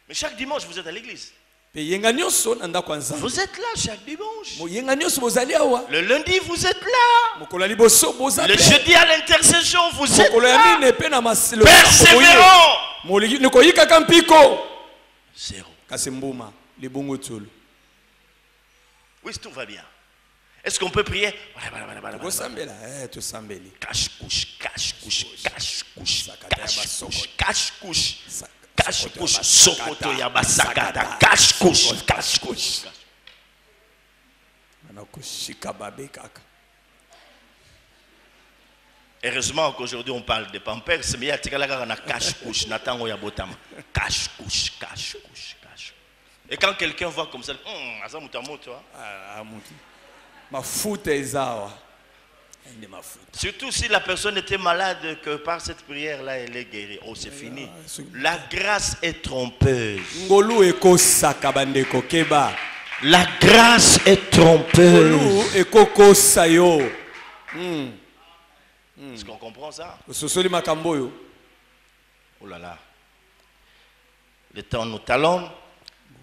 Mais chaque dimanche, vous êtes à l'église. Vous êtes là chaque dimanche. Le lundi, vous êtes là. Le jeudi à l'intercession, vous êtes là. Persévérant. Zéro. Oui, tout va bien. Est-ce qu'on peut prier? Cache-couche, cache-couche, cache-couche, cache-couche, cache-couche. Cache-couche, Sokoto Yabasakata, cache-couche, cache-couche. Heureusement qu'aujourd'hui on parle de pampers, mais il y a cache-couche, Nathan Oyabotama. Cache-couche, cache-couche, cache. Et quand quelqu'un voit comme ça, surtout si la personne était malade, que par cette prière-là, elle est guérie. Oh, c'est fini. La grâce est trompeuse. La grâce est trompeuse. Est-ce qu'on comprend ça? Oh là là. Le temps nous talonne.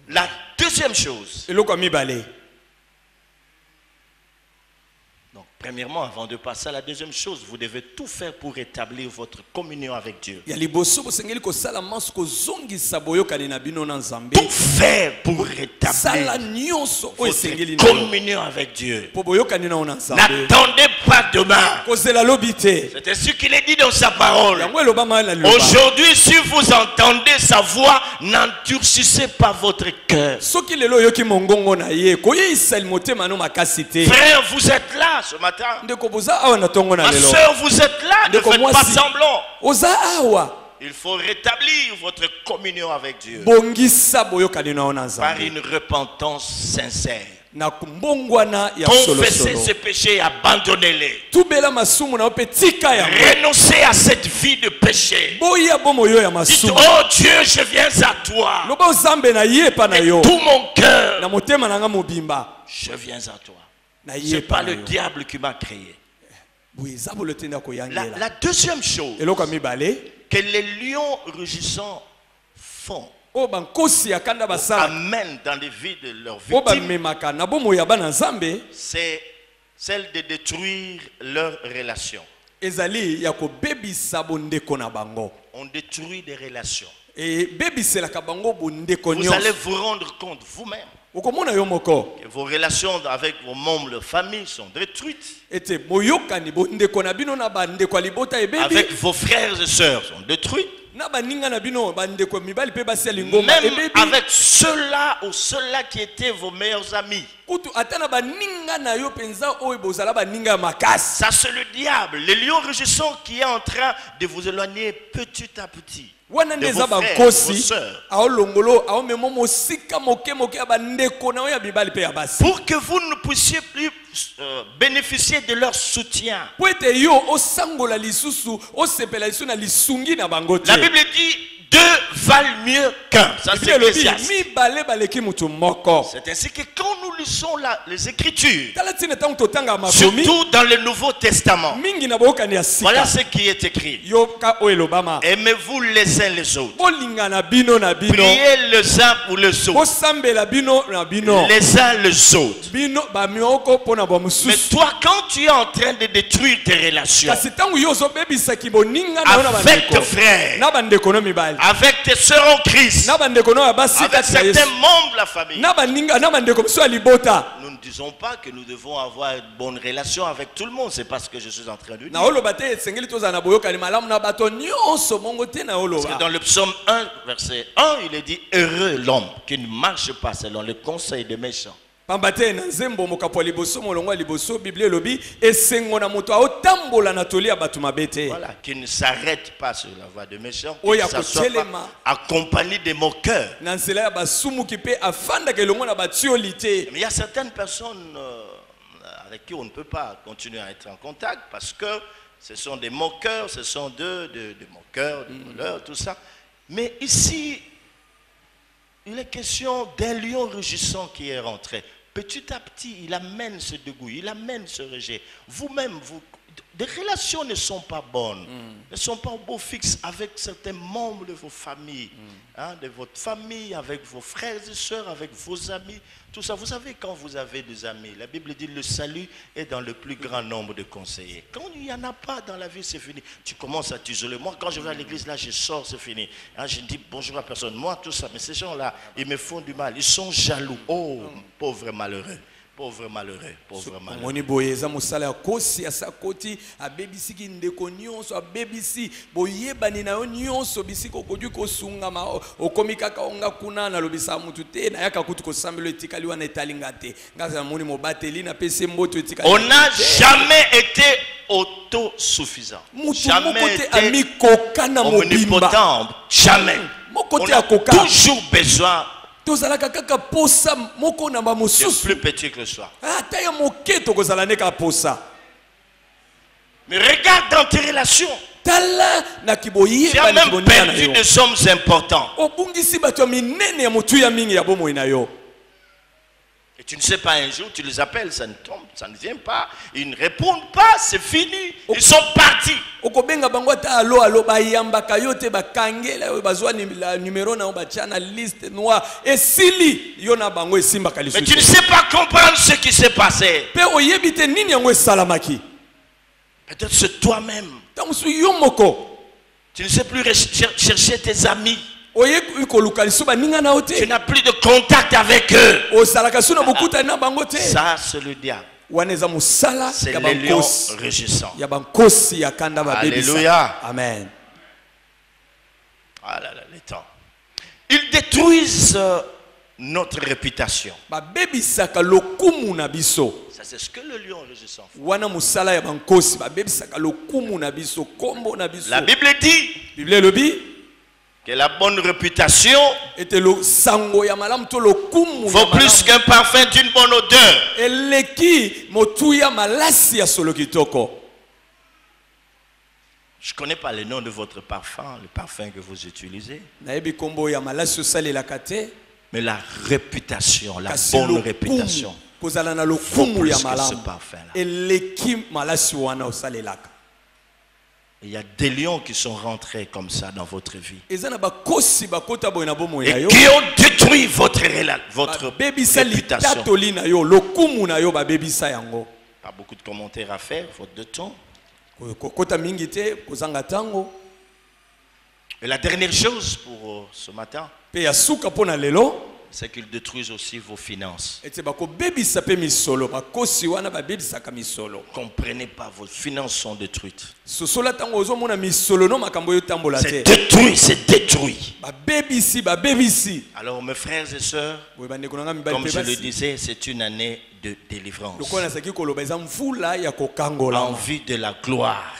La deuxième chose. Donc, premièrement, avant de passer à la deuxième chose, vous devez tout faire pour rétablir votre communion avec Dieu. Tout faire pour rétablir votre communion avec Dieu. N'attendez pas demain. C'est ce qu'il est dit dans sa parole. Aujourd'hui, si vous entendez sa voix, n'endurcissez pas votre cœur. Frère, vous êtes là ce matin. Ma soeur, vous êtes là. Ne faites pas semblant. Il faut rétablir votre communion avec Dieu par une repentance sincère. Confessez ces péchés et abandonnez-les. Renoncez à cette vie de péché. Dites, oh Dieu, je viens à toi. Et tout mon cœur, je viens à toi. Ce n'est pas le diable qui m'a créé. La deuxième chose que les lions rugissants font, amènent dans les vies de leurs victimes, c'est celle de détruire leurs relations. On détruit des relations. Vous allez vous rendre compte vous-même que vos relations avec vos membres de famille sont détruites. Avec vos frères et sœurs sont détruits. Même avec ceux-là ou ceux-là qui étaient vos meilleurs amis. Ça, c'est le diable, le lion rugissant qui est en train de vous éloigner petit à petit de vos frères, vos sœurs. Pour que vous ne puissiez plus bénéficier de leur soutien. La Bible dit deux valent mieux qu'un. Ça, c'est Ecclésiaste. C'est ainsi que quand nous lisons les Écritures, surtout dans le Nouveau Testament, voilà ce qui est écrit. Aimez-vous les uns les autres. Priez les uns pour les autres. Les uns les autres. Mais toi, quand tu es en train de détruire tes relations avec tes frères, avec tes sœurs en Christ, avec certains membres de la famille. Nous ne disons pas que nous devons avoir une bonne relation avec tout le monde. C'est pas ce que je suis en train de dire. Parce que dans le psaume 1, verset 1, il est dit « Heureux l'homme qui ne marche pas selon le conseil des méchants. » Voilà, qui ne s'arrête pas sur la voie des méchants, qui ne s'assoit pas accompagné des moqueurs. Mais il y a certaines personnes avec qui on ne peut pas continuer à être en contact parce que ce sont des moqueurs, ce sont des moqueurs, des voleurs, tout ça. Mais ici, il est question d'un lion rugissant qui est rentré. Petit à petit, il amène ce dégoût, il amène ce rejet. Vous-même, des relations ne sont pas bonnes, ne sont pas au beau fixe avec certains membres de vos familles, de votre famille, avec vos frères et sœurs, avec vos amis, tout ça. Vous savez, quand vous avez des amis, la Bible dit le salut est dans le plus grand nombre de conseillers. Quand il n'y en a pas dans la vie, c'est fini. Tu commences à t'isoler. Moi, quand je vais à l'église, là, je sors, c'est fini. Je ne dis bonjour à personne. Moi, tout ça. Mais ces gens-là, ils me font du mal. Ils sont jaloux. Oh, pauvre malheureux. Pauvre malheureux, pauvre malheureux. On n'a jamais été autosuffisant. Jamais été omnipotent. Jamais. On a toujours besoin de plus petit que le soir. Mais regarde dans tes relations. Tu as même perdu des hommes importants. Et tu ne sais pas, un jour tu les appelles, ça ne tombe, ça ne vient pas, ils ne répondent pas, c'est fini, ils sont partis. Mais tu ne sais pas comprendre ce qui s'est passé. Peut-être c'est toi-même. Tu ne sais plus chercher tes amis. Tu n'as plus de contact avec eux. Ça, c'est le diable. C'est les lions rugissants. Alléluia. Amen. Ah là là, les temps. Ils détruisent notre réputation. Ça, c'est ce que le lion rugissant fait. La Bible dit que la bonne réputation vaut plus qu'un parfum d'une bonne odeur. Je ne connais pas le nom de votre parfum, le parfum que vous utilisez. Mais la réputation, la bonne réputation, vaut plus que ce parfum-là. Il y a des lions qui sont rentrés comme ça dans votre vie et qui ont détruit votre réputation. Pas beaucoup de commentaires à faire, faute de temps. Et la dernière chose pour ce matin, c'est qu'ils détruisent aussi vos finances. Comprenez pas, vos finances sont détruites. C'est détruit, c'est détruit. Alors mes frères et sœurs, comme je le disais, c'est une année de délivrance. Envie de la gloire.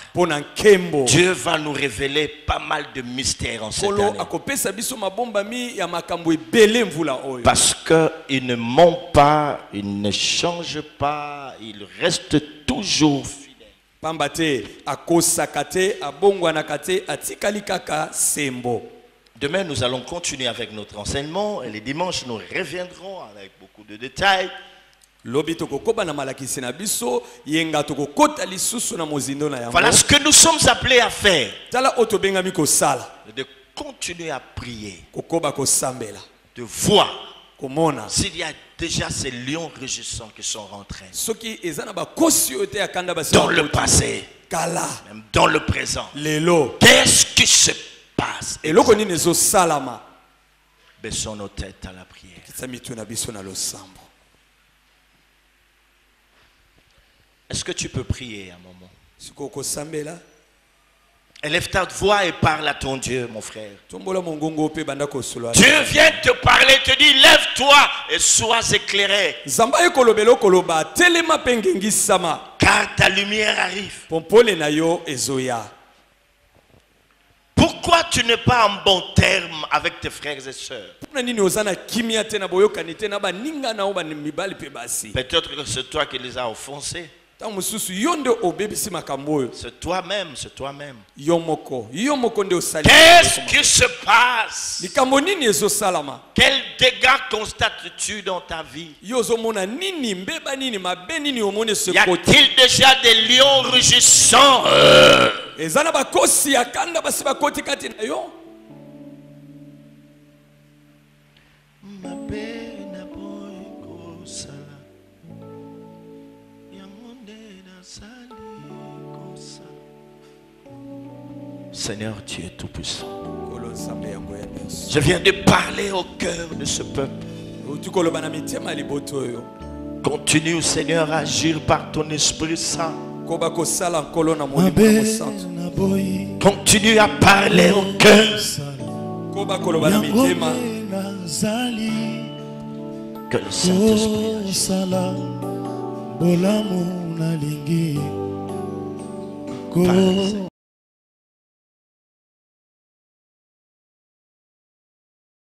Dieu va nous révéler pas mal de mystères en cette année. Parce qu'ils ne mentent pas, ils ne changent pas, ils restent toujours fidèles. Demain, nous allons continuer avec notre enseignement et les dimanches, nous reviendrons avec beaucoup de détails. Voilà ce que nous sommes appelés à faire. De continuer à prier. De voir s'il y a déjà ces lions rugissants qui sont rentrés. Dans le passé. Même dans le présent. Qu'est-ce qui se passe. eloko nini ezosalama. Baissons nos têtes à la prière. Kitisa mitu na biso na losambo. Est-ce que tu peux prier un moment? Siko kosambela. Élève ta voix et parle à ton Dieu, mon frère. Tombola mongongo pe banda kosolo. Dieu vient te parler, te dit lève-toi et sois éclairé. Zamba ekolobelo koloba telema pengengi sama. Car ta lumière arrive. Pompole na yo ezoya. Pourquoi tu n'es pas en bon terme avec tes frères et sœurs? Peut-être que c'est toi qui les as offensés. C'est toi-même, c'est toi-même. Qu'est-ce qui se passe? Quels dégâts constates-tu dans ta vie? Y a-t-il déjà des lions rugissants? Seigneur, tu es tout puissant. Je viens de parler au cœur de ce peuple. Continue, Seigneur, à agir par ton Esprit Saint. Continue à parler au cœur. Que le Saint-Esprit agisse.